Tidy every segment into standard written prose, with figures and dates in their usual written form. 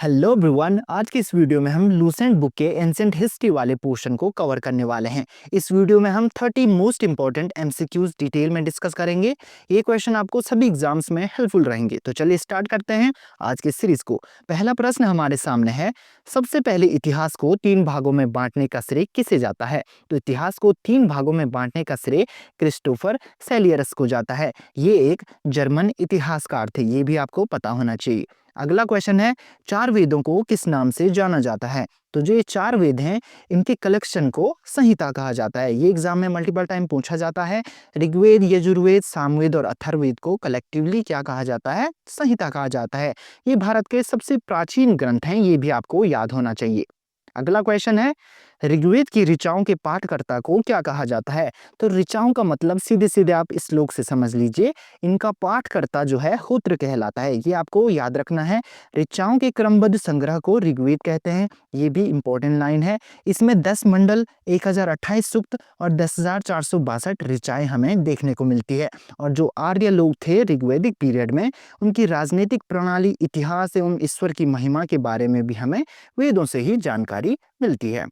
Hello everyone, आज की इस वीडियो में हम लूसेंट बुक के एंशिएंट हिस्ट्री वाले पोर्शन को कवर करने वाले हैं। इस वीडियो में हम 30 मोस्ट इंपॉर्टेंट एमसीक्यूज डिटेल में डिस्कस करेंगे। ये क्वेश्चन आपको सभी एग्जाम्स में हेल्पफुल रहेंगे। तो चलिए स्टार्ट करते हैं आज के सीरीज को। पहला प्रश्न हमारे सामने है, सबसे पहले इतिहास को 3 भागों में बांटने का श्रेय किसे जाता है? तो इतिहास को 3 भागों में बांटने का श्रेय क्रिस्टोफर सेलियरस को जाता है। ये एक जर्मन इतिहासकार थे, ये भी आपको पता होना चाहिए। अगला क्वेश्चन है, 4 वेदों को किस नाम से जाना जाता है? तो जो ये 4 वेद हैं, इनके कलेक्शन को संहिता कहा जाता है। ये एग्जाम में मल्टीपल टाइम पूछा जाता है। ऋग्वेद, यजुर्वेद, सामवेद और अथर्ववेद को कलेक्टिवली क्या कहा जाता है? संहिता कहा जाता है। ये भारत के सबसे प्राचीन ग्रंथ हैं, ये भी आपको याद होना चाहिए। अगला क्वेश्चन है, ऋग्वेद की ऋचाओं के पाठकर्ता को क्या कहा जाता है? तो ऋचाओं का मतलब सीधे सीधे आप इस श्लोक से समझ लीजिए, इनका पाठकर्ता जो है होत्र कहलाता है। ये आपको याद रखना है। ऋचाओं के क्रमबद्ध संग्रह को ऋग्वेद कहते हैं। ये भी इंपॉर्टेंट लाइन है। इसमें 10 मंडल, 1028 सूक्त और 10,462 ऋचाएं हमें देखने को मिलती है। और जो आर्य लोग थे ऋग्वैदिक पीरियड में, उनकी राजनीतिक प्रणाली, इतिहास एवं ईश्वर की महिमा के बारे में भी हमें वेदों से ही जानकारी मिलती है।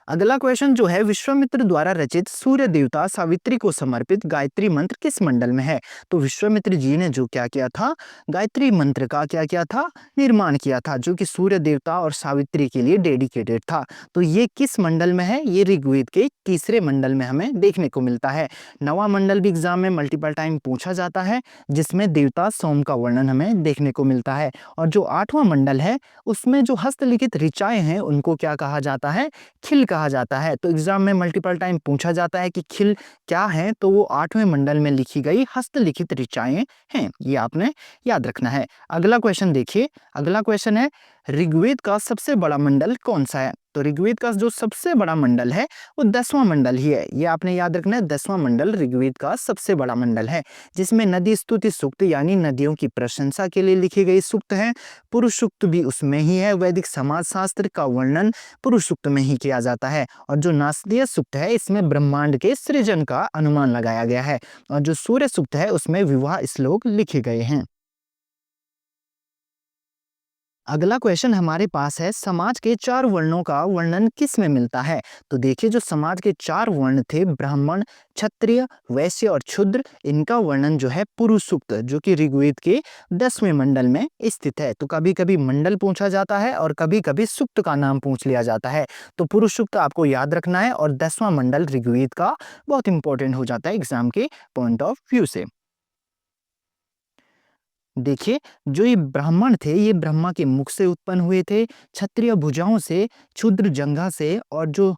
अगला क्वेश्चन जो है, विश्वामित्र द्वारा रचित सूर्य देवता सावित्री को समर्पित गायत्री मंत्र किस मंडल में है? तो विश्वामित्र जी ने जो क्या किया था, गायत्री मंत्र का क्या किया था, निर्माण किया था, जो कि सूर्य देवता और सावित्री के लिए डेडिकेटेड था। तो ये किस मंडल में है? ये ऋग्वेद के तीसरे मंडल में हमें देखने को मिलता है। नवा मंडल भी एग्जाम में मल्टीपल टाइम पूछा जाता है, जिसमें देवता सोम का वर्णन हमें देखने को मिलता है। और जो 8वां मंडल है, उसमें जो हस्तलिखित ऋचाएं हैं, उनको क्या कहा जाता है? खिल कहा जाता है। तो एग्जाम में मल्टीपल टाइम पूछा जाता है कि खिल क्या है, तो वो 8वें मंडल में लिखी गई हस्तलिखित ऋचाएं हैं। ये आपने याद रखना है। अगला क्वेश्चन देखिए। अगला क्वेश्चन है, ऋग्वेद का सबसे बड़ा मंडल कौन सा है? तो ऋग्वेद का जो सबसे बड़ा मंडल है, वो 10वां मंडल ही है। ये आपने याद रखना है, 10वां मंडल ऋग्वेद का सबसे बड़ा मंडल है, जिसमें नदी स्तुति सूक्त यानी नदियों की प्रशंसा के लिए लिखी गई सूक्त है। पुरुष सूक्त भी उसमें ही है। वैदिक समाज शास्त्र का वर्णन पुरुष सूक्त में ही किया जाता है। और जो नासदीय सूक्त है, इसमें ब्रह्मांड के सृजन का अनुमान लगाया गया है। और जो सूर्य सूक्त है, उसमें विवाह श्लोक लिखे गए हैं। अगला क्वेश्चन हमारे पास है, समाज के 4 वर्णों का वर्णन किस में मिलता है? तो देखिए, जो समाज के 4 वर्ण थे, ब्राह्मण, क्षत्रिय, वैश्य और शूद्र, इनका वर्णन जो है पुरुष सूक्त, जो कि ऋग्वेद के 10वें मंडल में स्थित है। तो कभी कभी मंडल पूछा जाता है और कभी कभी सूक्त का नाम पूछ लिया जाता है। तो पुरुष सूक्त आपको याद रखना है, और 10वां मंडल ऋग्वेद का बहुत इंपॉर्टेंट हो जाता है एग्जाम के पॉइंट ऑफ व्यू से। देखिए, जो ये ब्राह्मण थे, ये ब्रह्मा के मुख से उत्पन्न हुए थे, क्षत्रिय भुजाओं से, शूद्र जंघा से, और जो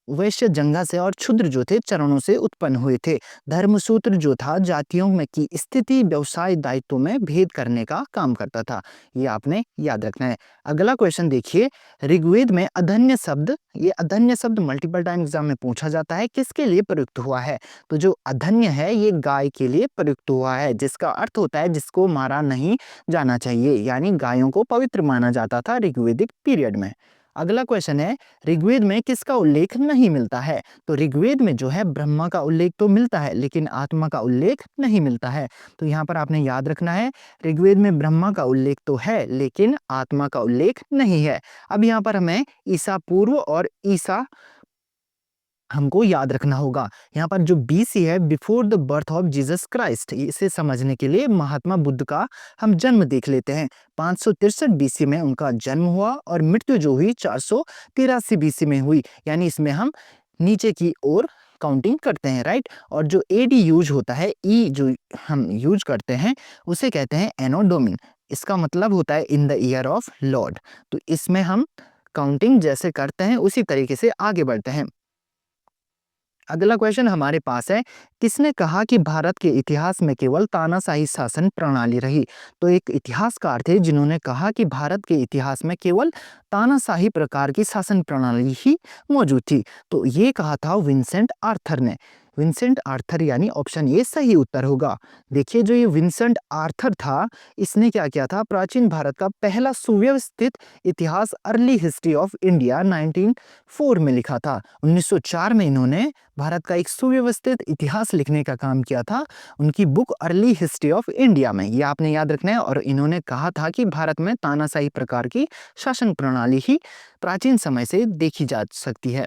वैश्य जंघा से, और क्षुद्र जो थे चरणों से उत्पन्न हुए थे। धर्मसूत्र जो था, जातियों में की स्थिति, व्यवसाय, दायित्वों में भेद करने का काम करता था। ये आपने याद रखना है। अगला क्वेश्चन देखिए, ऋग्वेद में अधन्य शब्द, ये अधन्य शब्द मल्टीपल टाइम एग्जाम में पूछा जाता है, किसके लिए प्रयुक्त हुआ है? तो जो अधन्य है, ये गाय के लिए प्रयुक्त हुआ है, जिसका अर्थ होता है जिसको मारा नहीं जाना चाहिए, यानी गायों को पवित्र माना जाता था ऋग्वेदिक पीरियड में। अगला क्वेश्चन है, ऋग्वेद में किसका उल्लेख नहीं मिलता है? तो ऋग्वेद में जो है ब्रह्मा का उल्लेख तो मिलता है, लेकिन आत्मा का उल्लेख नहीं मिलता है। तो यहाँ पर आपने याद रखना है, ऋग्वेद में ब्रह्मा का उल्लेख तो है, लेकिन आत्मा का उल्लेख नहीं है। अब यहाँ पर हमें ईसा पूर्व और ईसा हमको याद रखना होगा। यहाँ पर जो बीसी है, before the birth of Jesus Christ, इसे समझने के लिए महात्मा बुद्ध का हम जन्म देख लेते हैं। 563 बीसी में उनका जन्म हुआ, और मृत्यु जो हुई 483 बीसी में हुई, यानी इसमें हम नीचे की ओर काउंटिंग करते हैं, राइट। और जो एडी यूज होता है, ई जो हम यूज करते हैं, उसे कहते हैं एनो डोमिन। इसका मतलब होता है in the year of Lord. तो इसमें हम काउंटिंग जैसे करते हैं, उसी तरीके से आगे बढ़ते हैं। अगला क्वेश्चन हमारे पास है, किसने कहा कि भारत के इतिहास में केवल तानाशाही शासन प्रणाली रही? तो एक इतिहासकार थे, जिन्होंने कहा कि भारत के इतिहास में केवल तानाशाही प्रकार की शासन प्रणाली ही मौजूद थी। तो ये कहा था विंसेंट आर्थर ने। विंसेंट आर्थर यानी ऑप्शन ए सही उत्तर होगा। देखिए जो ये विंसेंट आर्थर था, इसने क्या किया था, प्राचीन भारत का पहला सुव्यवस्थित इतिहास अर्ली हिस्ट्री ऑफ इंडिया 1904 में लिखा था। 1904 में इन्होंने भारत का एक सुव्यवस्थित इतिहास लिखने का काम किया था उनकी book early history of India में। ये आपने याद रखना है। और इन्होंने कहा था कि भारत में तानाशाही प्रकार की शासन प्रणाली ही प्राचीन समय से देखी जा सकती है।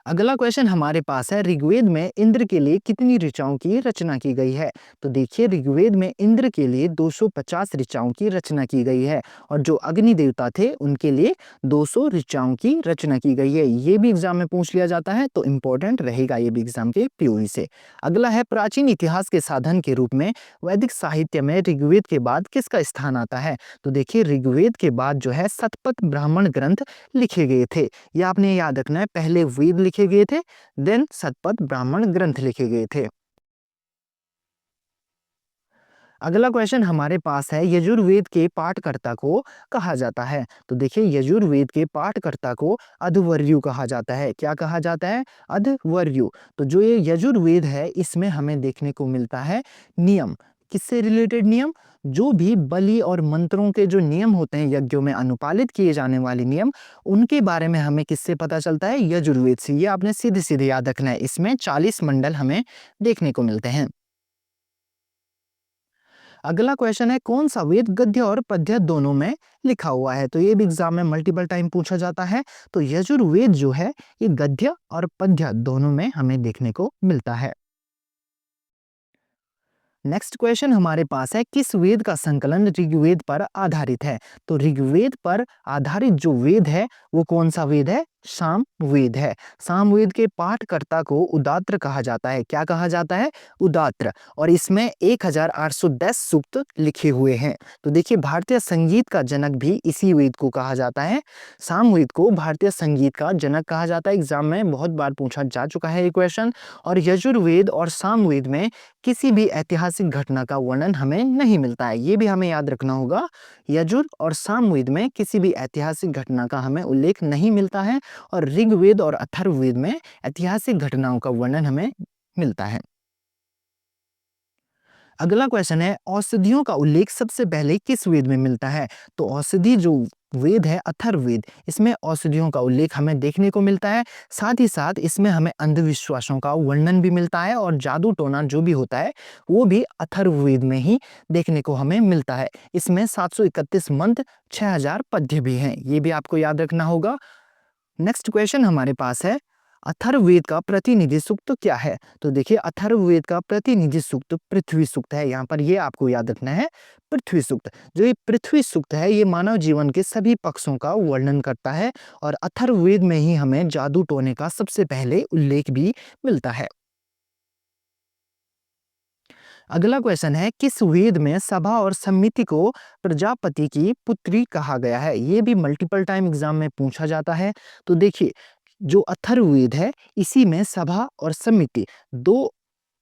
अगला क्वेश्चन हमारे पास है, ऋग्वेद में इंद्र के लिए कितनी ऋचाओं की रचना की गई है? तो देखिए ऋग्वेद में इंद्र के लिए 250 ऋचाओं की रचना की गई है और जो अग्नि देवता थे उनके लिए 200 ऋचाओं की रचना की गई है। ये भी एग्जाम में पूछ लिया जाता है तो इंपॉर्टेंट रहेगा ये भी एग्जाम के पीओई से। अगला है, प्राचीन इतिहास के साधन के रूप में वैदिक साहित्य में ऋग्वेद के बाद किसका स्थान आता है? तो देखिए ऋग्वेद के बाद जो है शतपथ ब्राह्मण ग्रंथ लिखे गए थे। ये आपने याद रखना है, पहले वेद लिखे गए थे, देन शतपथ ब्राह्मण ग्रंथ लिखे गए थे। अगला क्वेश्चन हमारे पास है, यजुर्वेद के पाठकर्ता को कहा जाता है? तो देखिए यजुर्वेद के पाठकर्ता को अध्वर्यु कहा जाता है। क्या कहा जाता है? अध्वर्यु। तो जो ये यजुर्वेद है इसमें हमें देखने को मिलता है नियम। किससे रिलेटेड नियम? जो भी बलि और मंत्रों के जो नियम होते हैं, यज्ञों में अनुपालित किए जाने वाले नियम, उनके बारे में हमें किससे पता चलता है? यजुर्वेद से। ये आपने सीधे सीधे याद रखना है। इसमें 40 मंडल हमें देखने को मिलते हैं। अगला क्वेश्चन है, कौन सा वेद गद्य और पद्य दोनों में लिखा हुआ है? तो ये भी एग्जाम में मल्टीपल टाइम पूछा जाता है। तो यजुर्वेद जो है ये गद्य और पद्य दोनों में हमें देखने को मिलता है। नेक्स्ट क्वेश्चन हमारे पास है, किस वेद का संकलन ऋग्वेद पर आधारित है? तो ऋग्वेद पर आधारित जो वेद है वो कौन सा वेद है? सामवेद है। सामवेद के पाठकर्ता को उदात्र कहा जाता है। क्या कहा जाता है? उदात्र। और इसमें 1810 सूक्त लिखे हुए हैं। तो देखिए भारतीय संगीत का जनक भी इसी वेद को कहा जाता है। सामवेद को भारतीय संगीत का जनक कहा जाता है। एग्जाम में बहुत बार पूछा जा चुका है ये क्वेश्चन। और यजुर्वेद और सामवेद में किसी भी ऐतिहासिक घटना का वर्णन हमें नहीं मिलता है। ये भी हमें याद रखना होगा। यजुर और सामवेद में किसी भी ऐतिहासिक घटना का हमें उल्लेख नहीं मिलता है और ऋग्वेद और अथर्ववेद में ऐतिहासिक घटनाओं का वर्णन हमें मिलता है। अगला क्वेश्चन है, औषधियों का उल्लेख सबसे पहले किस वेद में मिलता है? तो औषधि जो वेद है अथर्ववेद, इसमें औषधियों का उल्लेख हमें देखने को मिलता है। साथ ही साथ इसमें हमें अंधविश्वासों का वर्णन भी मिलता है और जादू टोना जो भी होता है वो भी अथर्ववेद में ही देखने को हमें मिलता है। इसमें 731 मंत्र, 6000 पद्य भी हैं। ये भी आपको याद रखना होगा। नेक्स्ट क्वेश्चन हमारे पास है, अथर्ववेद का प्रतिनिधि सूक्त क्या है? तो देखिए अथर्ववेद का प्रतिनिधि सूक्त पृथ्वी सूक्त है। यहाँ पर ये आपको याद रखना है, पृथ्वी सूक्त। जो ये पृथ्वी सूक्त है ये मानव जीवन के सभी पक्षों का वर्णन करता है और अथर्ववेद में ही हमें जादू टोने का सबसे पहले उल्लेख भी मिलता है। अगला क्वेश्चन है, किस वेद में सभा और समिति को प्रजापति की पुत्री कहा गया है? ये भी मल्टीपल टाइम एग्जाम में पूछा जाता है। तो देखिए जो अथर्ववेद है इसी में सभा और समिति दो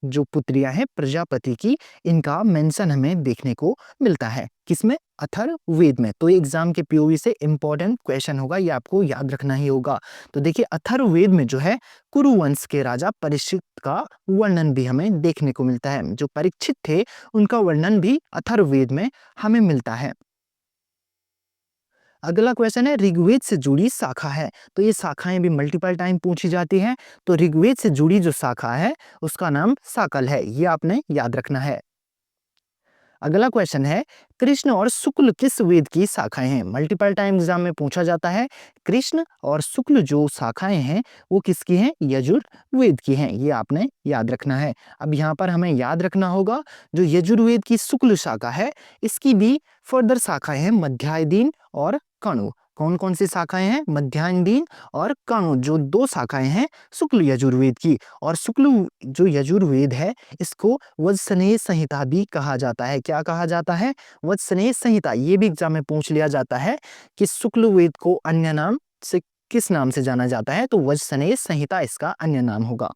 जो पुत्रियां हैं प्रजापति की, इनका मेंशन हमें देखने को मिलता है। किसमें? अथर्ववेद में। तो एग्जाम के पीओवी से इंपॉर्टेंट क्वेश्चन होगा, ये आपको याद रखना ही होगा। तो देखिए अथर्ववेद में जो है कुरुवंश के राजा परीक्षित का वर्णन भी हमें देखने को मिलता है। जो परीक्षित थे उनका वर्णन भी अथर्ववेद में हमें मिलता है। अगला क्वेश्चन है, ऋग्वेद से जुड़ी शाखा है। तो ये शाखाएं भी मल्टीपल टाइम पूछी जाती हैं। तो ऋग्वेद से जुड़ी जो शाखा है उसका नाम शाकल है। ये आपने याद रखना है। अगला क्वेश्चन है, कृष्ण और शुक्ल किस वेद की शाखाएं हैं? मल्टीपल टाइम एग्जाम में पूछा जाता है। कृष्ण और शुक्ल जो शाखाएं हैं वो किसकी हैं? यजुर्वेद की हैं। ये आपने याद रखना है। अब यहाँ पर हमें याद रखना होगा जो यजुर्वेद की शुक्ल शाखा है इसकी भी फर्दर शाखाएं हैं मध्यायदीन और कणु। कौन कौन सी शाखाएं हैं? मध्यायदीन और कणु, जो दो शाखाएं हैं शुक्ल यजुर्वेद की। और शुक्ल जो यजुर्वेद है इसको वज्रसनेय संहिता भी कहा जाता है। क्या कहा जाता है? वज्रसनेय संहिता। ये भी एग्जाम में पूछ लिया जाता है कि शुक्ल वेद को अन्य नाम से किस नाम से जाना जाता है? तो वज्रसनेय संहिता इसका अन्य नाम होगा।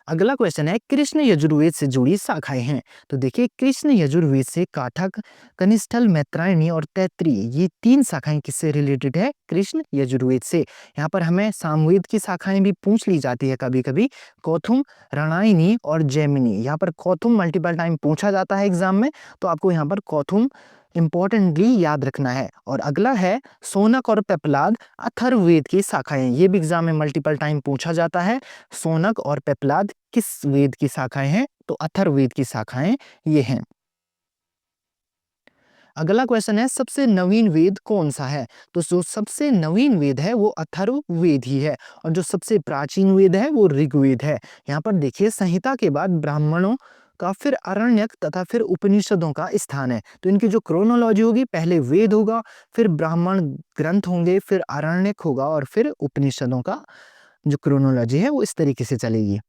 अगला क्वेश्चन है कृष्ण यजुर्वेद से जुड़ी शाखाएं हैं। तो देखिए कृष्ण यजुर्वेद से काठक, कनिष्ठल, मैत्रायणी और तैत्तिरीय ये 3 शाखाएं किससे रिलेटेड है? कृष्ण यजुर्वेद से। यहाँ पर हमें सामवेद की शाखाएं भी पूछ ली जाती है कभी-कभी। कौथुम, रणायनी और जैमिनी। यहाँ पर कौथुम मल्टीपल टाइम पूछा जाता है एग्जाम में, तो आपको यहाँ पर कौथुम इंपॉर्टेंटली याद रखना है। और अगला है सोनक और पेपलाद अथर्ववेद की शाखाएं। ये भी एग्जाम में मल्टीपल टाइम पूछा जाता है। सोनक और पेपलाद किस वेद की शाखाएं हैं? तो अथर्ववेद की शाखाएं ये हैं। अगला क्वेश्चन है सबसे नवीन वेद कौन सा है? तो जो सबसे नवीन वेद है वो अथर्ववेद ही है, और जो सबसे प्राचीन वेद है वो ऋग्वेद है। यहाँ पर देखिए संहिता के बाद ब्राह्मणों का, फिर अरण्यक तथा फिर उपनिषदों का स्थान है। तो इनकी जो क्रोनोलॉजी होगी, पहले वेद होगा, फिर ब्राह्मण ग्रंथ होंगे, फिर अरण्यक होगा और फिर उपनिषदों का जो क्रोनोलॉजी है वो इस तरीके से चलेगी।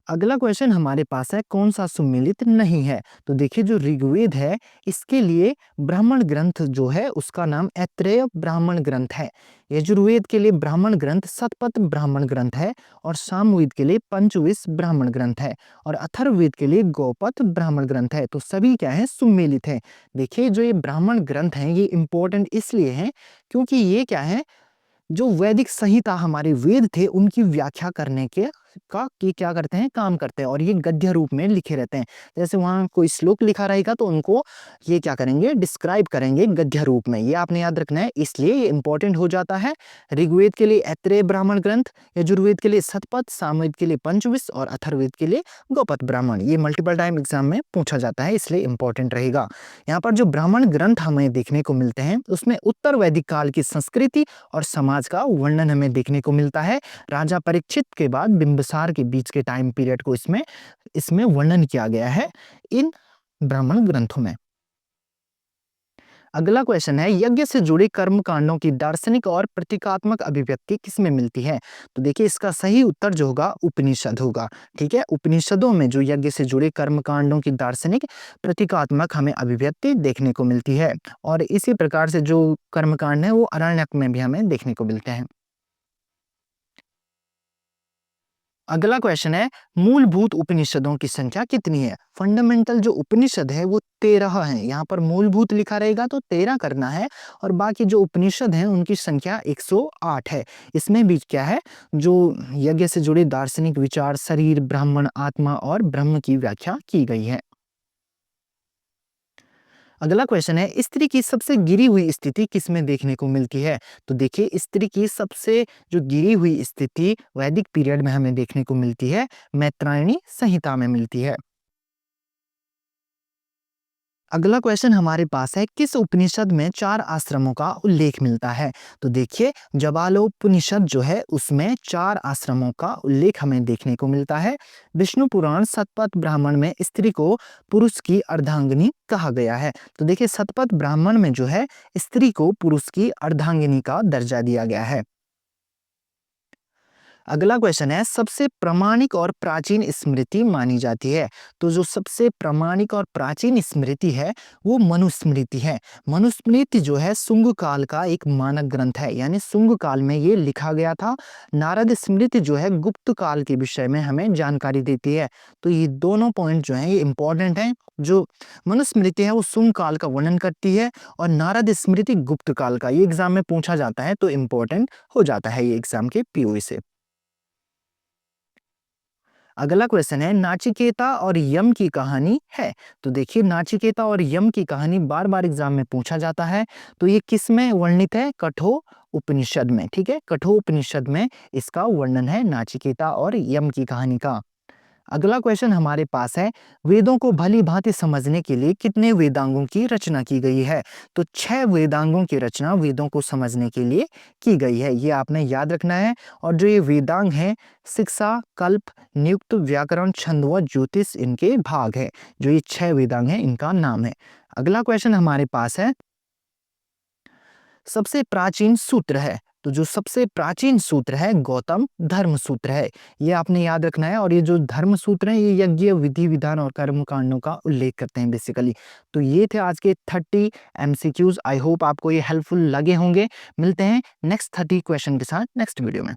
अगला क्वेश्चन हमारे पास है कौन सा सुमेलित नहीं है? तो देखिए जो ऋग्वेद है इसके लिए ब्राह्मण ग्रंथ जो है उसका नाम ऐत्रेय ब्राह्मण ग्रंथ है। यजुर्वेद के लिए ब्राह्मण ग्रंथ सतपथ ब्राह्मण ग्रंथ है, और सामवेद के लिए पंचविश ब्राह्मण ग्रंथ है, और अथर्ववेद के लिए गौपथ ब्राह्मण ग्रंथ है। तो सभी क्या है? सुमेलित है। देखिए जो ये ब्राह्मण ग्रंथ हैं ये इंपॉर्टेंट इसलिए हैं क्योंकि ये क्या है, जो वैदिक संहिता हमारे वेद थे उनकी व्याख्या करने के का ये क्या करते हैं? काम करते हैं, और ये गद्य रूप में लिखे रहते हैं। जैसे वहाँ कोई श्लोक लिखा रहेगा तो उनको ये क्या करेंगे? डिस्क्राइब करेंगे गद्य रूप में। ये आपने याद रखना है, इसलिए ये इंपॉर्टेंट हो जाता है। ऋग्वेद के लिए ऐत्रेय ब्राह्मण ग्रंथ, यजुर्वेद के लिए शतपथ, सामवेद के लिए पंचविश और अथर्ववेद के लिए गौपथ ब्राह्मण। ये मल्टीपल टाइम एग्जाम में पूछा जाता है, इसलिए इंपॉर्टेंट रहेगा। यहाँ पर जो ब्राह्मण ग्रंथ हमें देखने को मिलते हैं उसमें उत्तर वैदिक काल की संस्कृति और समाज का वर्णन हमें देखने को मिलता है। राजा परीक्षित के बाद बिंबिसार के बीच के टाइम पीरियड को इसमें इसमें वर्णन किया गया है इन ब्राह्मण ग्रंथों में। अगला क्वेश्चन है यज्ञ से जुड़े कर्म कांडों की दार्शनिक और प्रतीकात्मक अभिव्यक्ति किसमें मिलती है? तो देखिए इसका सही उत्तर जो होगा उपनिषद होगा। ठीक है, उपनिषदों में जो यज्ञ से जुड़े कर्म कांडों की दार्शनिक प्रतीकात्मक हमें अभिव्यक्ति देखने को मिलती है, और इसी प्रकार से जो कर्म कांड है वो अरण्यक में भी हमें देखने को मिलते हैं। अगला क्वेश्चन है मूलभूत उपनिषदों की संख्या कितनी है? फंडामेंटल जो उपनिषद है वो 13 है। यहाँ पर मूलभूत लिखा रहेगा तो 13 करना है, और बाकी जो उपनिषद हैं उनकी संख्या 108 है। इसमें भी क्या है, जो यज्ञ से जुड़े दार्शनिक विचार, शरीर, ब्राह्मण, आत्मा और ब्रह्म की व्याख्या की गई है। अगला क्वेश्चन है स्त्री की सबसे गिरी हुई स्थिति किसमें देखने को मिलती है? तो देखिए स्त्री की सबसे जो गिरी हुई स्थिति वैदिक पीरियड में हमें देखने को मिलती है, मैत्रायणी संहिता में मिलती है। अगला क्वेश्चन हमारे पास है किस उपनिषद में 4 आश्रमों का उल्लेख मिलता है? तो देखिए जबालोपनिषद जो है उसमें 4 आश्रमों का उल्लेख हमें देखने को मिलता है। विष्णु पुराण शतपथ ब्राह्मण में स्त्री को पुरुष की अर्धांगिनी कहा गया है। तो देखिए शतपथ ब्राह्मण में जो है स्त्री को पुरुष की अर्धांगिनी का दर्जा दिया गया है। अगला क्वेश्चन है सबसे प्रामाणिक और प्राचीन स्मृति मानी जाती है? तो जो सबसे प्रामाणिक और प्राचीन स्मृति है वो मनुस्मृति है। मनुस्मृति जो है शुंग काल का एक मानक ग्रंथ है, यानी शुंग काल में ये लिखा गया था। नारद स्मृति जो है गुप्त काल के विषय में हमें जानकारी देती है। तो ये दोनों पॉइंट जो है ये इंपॉर्टेंट हैं। जो मनुस्मृति है वो शुंग काल का वर्णन करती है, और नारद स्मृति गुप्त काल का। ये एग्जाम में पूछा जाता है तो इंपॉर्टेंट हो जाता है ये एग्जाम के पीओ से। अगला क्वेश्चन है नाचिकेता और यम की कहानी है? तो देखिए नाचिकेता और यम की कहानी बार बार एग्जाम में पूछा जाता है। तो ये किस में वर्णित है? कठोर उपनिषद में। ठीक है, कठोर उपनिषद में इसका वर्णन है नाचिकेता और यम की कहानी का। अगला क्वेश्चन हमारे पास है वेदों को भली भांति समझने के लिए कितने वेदांगों की रचना की गई है? तो 6 वेदांगों की रचना वेदों को समझने के लिए की गई है, ये आपने याद रखना है। और जो ये वेदांग हैं शिक्षा, कल्प, नियुक्त, व्याकरण, छंद व ज्योतिष इनके भाग है। जो ये 6 वेदांग हैं इनका नाम है। अगला क्वेश्चन हमारे पास है सबसे प्राचीन सूत्र है? तो जो सबसे प्राचीन सूत्र है गौतम धर्म सूत्र है, ये आपने याद रखना है। और ये जो धर्म सूत्र है ये यज्ञ, विधि विधान और कर्म कांडों का उल्लेख करते हैं बेसिकली। तो ये थे आज के 30 एमसीक्यूज। आई होप आपको ये हेल्पफुल लगे होंगे। मिलते हैं नेक्स्ट 30 क्वेश्चन के साथ नेक्स्ट वीडियो में।